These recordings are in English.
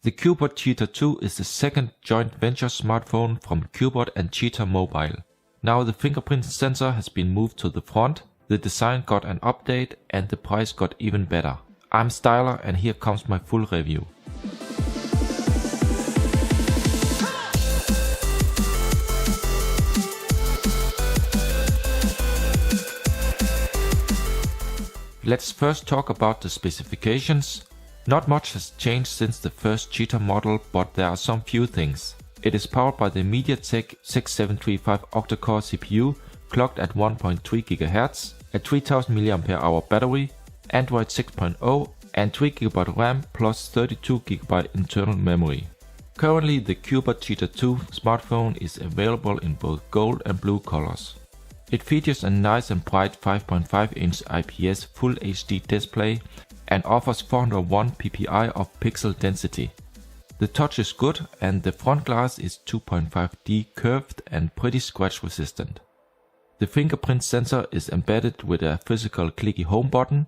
The Cubot Cheetah 2 is the second joint venture smartphone from Cubot and Cheetah Mobile. Now the fingerprint sensor has been moved to the front, the design got an update and the price got even better. I'm s7yler and here comes my full review. Let's first talk about the specifications. Not much has changed since the first Cheetah model, but there are some few things. It is powered by the MediaTek 6735 octa-core CPU, clocked at 1.3 GHz, a 3000 mAh battery, Android 6.0 and 3GB RAM plus 32GB internal memory. Currently the Cubot Cheetah 2 smartphone is available in both gold and blue colors. It features a nice and bright 5.5-inch IPS FullHD display and offers 401 ppi of pixel density. The touch is good and the front glass is 2.5D curved and pretty scratch resistant. The fingerprint sensor is embedded with a physical clicky home button.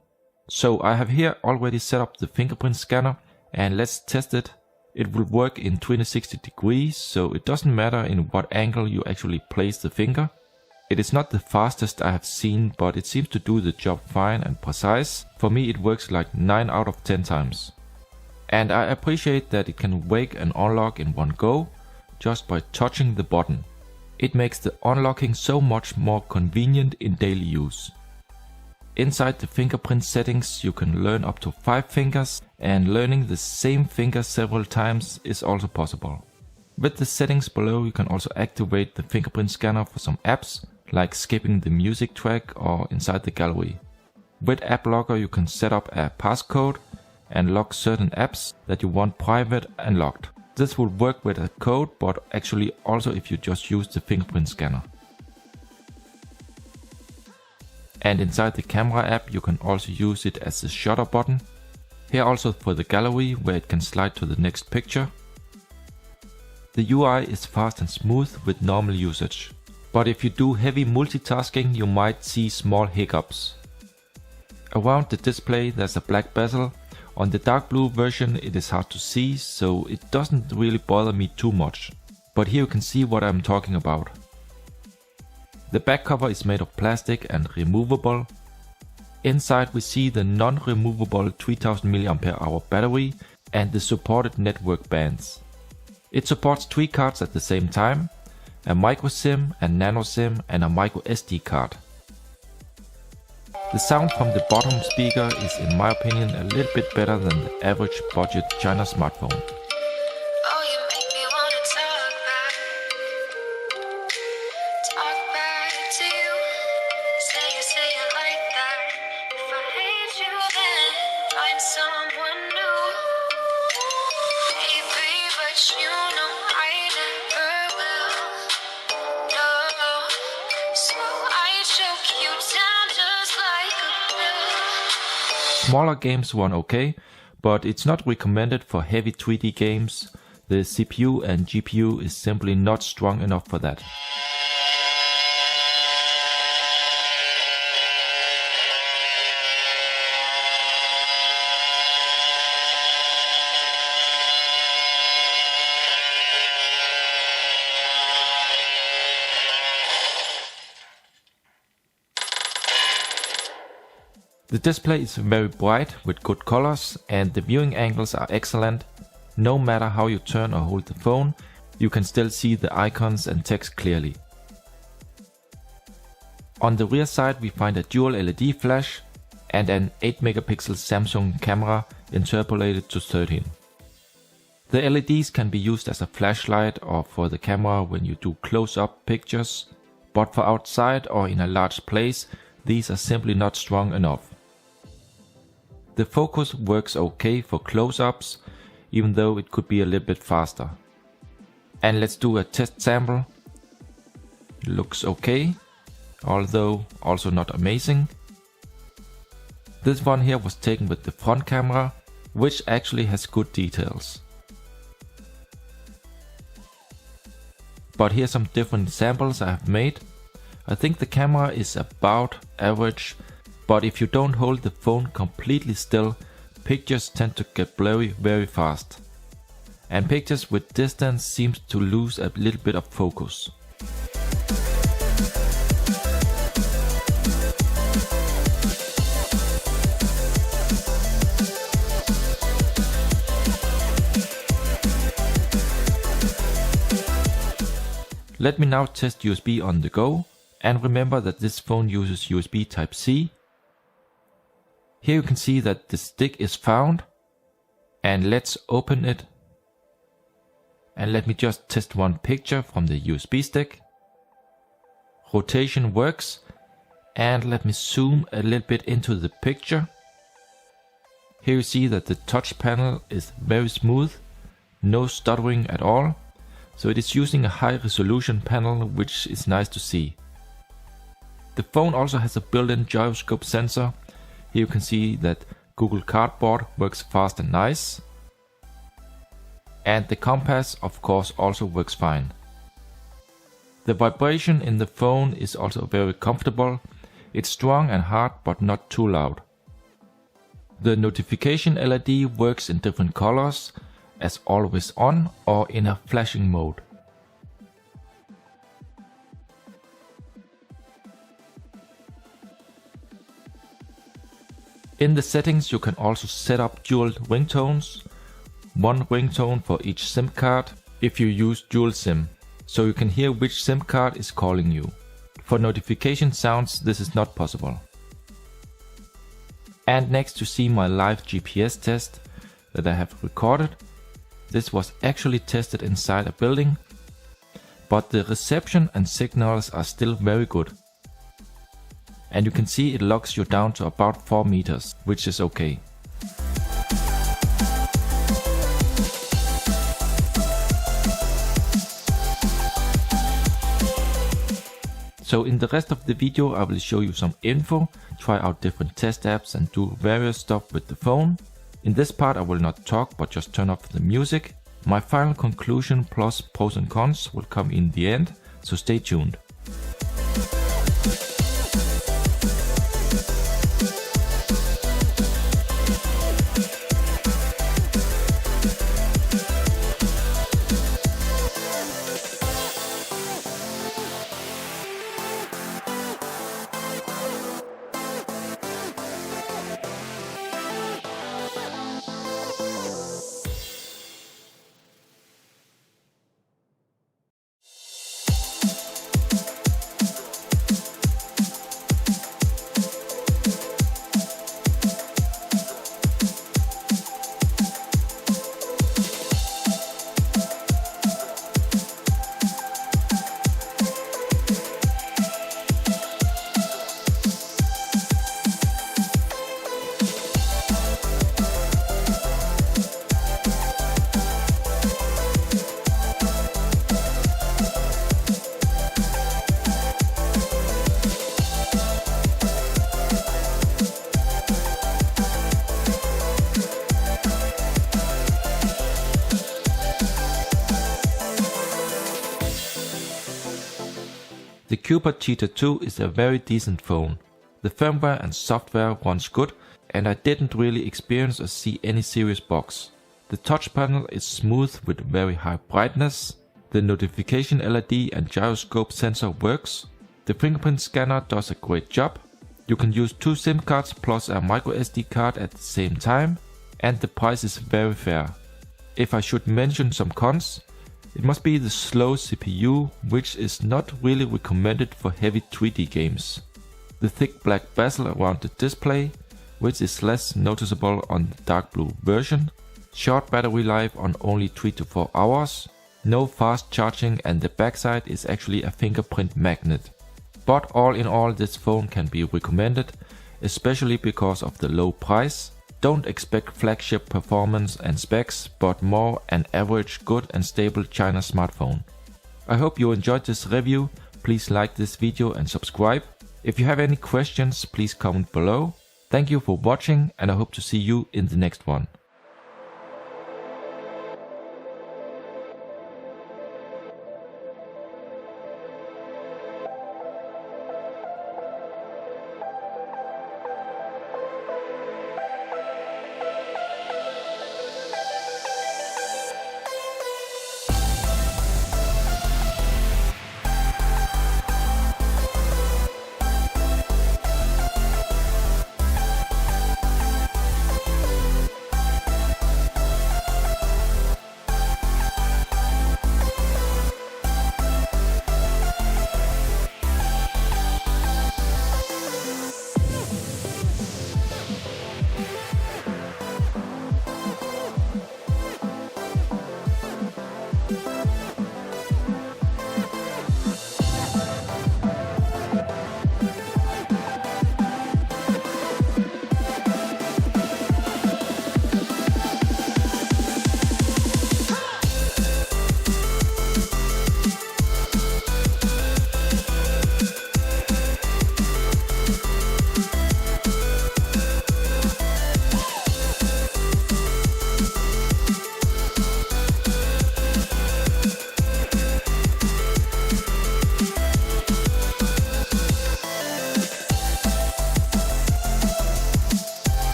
So I have here already set up the fingerprint scanner and let's test it. It will work in 360 degrees, so it doesn't matter in what angle you actually place the finger. It is not the fastest I have seen, but it seems to do the job fine and precise. For me it works like 9 out of 10 times. And I appreciate that it can wake and unlock in one go, just by touching the button. It makes the unlocking so much more convenient in daily use. Inside the fingerprint settings you can learn up to 5 fingers, and learning the same finger several times is also possible. With the settings below you can also activate the fingerprint scanner for some apps, like skipping the music track or inside the gallery. With App Locker you can set up a passcode and lock certain apps that you want private and locked. This will work with a code, but actually also if you just use the fingerprint scanner. And inside the camera app you can also use it as the shutter button. Here also for the gallery where it can slide to the next picture. The UI is fast and smooth with normal usage. But if you do heavy multitasking you might see small hiccups. Around the display there's a black bezel. On the dark blue version it is hard to see, so it doesn't really bother me too much. But here you can see what I'm talking about. The back cover is made of plastic and removable. Inside we see the non-removable 3000 mAh battery and the supported network bands. It supports 3 cards at the same time, a micro-SIM, a nano-SIM and a micro-SD card. The sound from the bottom speaker is in my opinion a little bit better than the average budget China smartphone. Smaller games run okay, but it's not recommended for heavy 3D games. The CPU and GPU is simply not strong enough for that. The display is very bright with good colors and the viewing angles are excellent. No matter how you turn or hold the phone, you can still see the icons and text clearly. On the rear side we find a dual LED flash and an 8MP Samsung camera interpolated to 13. The LEDs can be used as a flashlight or for the camera when you do close-up pictures, but for outside or in a large place these are simply not strong enough. The focus works okay for close-ups, even though it could be a little bit faster. And let's do a test sample. Looks okay, although also not amazing. This one here was taken with the front camera, which actually has good details. But here's some different samples I have made. I think the camera is about average, but if you don't hold the phone completely still, pictures tend to get blurry very fast. and pictures with distance seems to lose a little bit of focus. Let me now test USB on the go, and remember that this phone uses USB Type-C. Here you can see that the stick is found, and let's open it. And let me just test one picture from the USB stick. Rotation works, and let me zoom a little bit into the picture. Here you see that the touch panel is very smooth, no stuttering at all. So it is using a high resolution panel, which is nice to see. The phone also has a built-in gyroscope sensor. Here you can see that Google Cardboard works fast and nice. And the compass, of course, also works fine. The vibration in the phone is also very comfortable. It's strong and hard, but not too loud. The notification LED works in different colors, as always on or in a flashing mode. In the settings you can also set up dual ringtones, one ringtone for each SIM card if you use dual SIM, so you can hear which SIM card is calling you. For notification sounds this is not possible. And next to see my live GPS test that I have recorded. This was actually tested inside a building, but the reception and signals are still very good. And you can see it locks you down to about 4 meters, which is okay. So in the rest of the video I will show you some info, try out different test apps and do various stuff with the phone. In this part I will not talk, but just turn off the music. My final conclusion plus pros and cons will come in the end, so stay tuned. The Cubot Cheetah 2 is a very decent phone. The firmware and software runs good, and I didn't really experience or see any serious bugs. The touch panel is smooth with very high brightness. The notification LED and gyroscope sensor works. The fingerprint scanner does a great job. You can use 2 SIM cards plus a microSD card at the same time, and the price is very fair. If I should mention some cons, it must be the slow CPU, which is not really recommended for heavy 3D games. The thick black bezel around the display, which is less noticeable on the dark blue version. Short battery life on only 3 to 4 hours. No fast charging, and the backside is actually a fingerprint magnet. But all in all, this phone can be recommended, especially because of the low price. Don't expect flagship performance and specs, but more an average good and stable China smartphone. I hope you enjoyed this review. Please like this video and subscribe. If you have any questions, please comment below. Thank you for watching, and I hope to see you in the next one.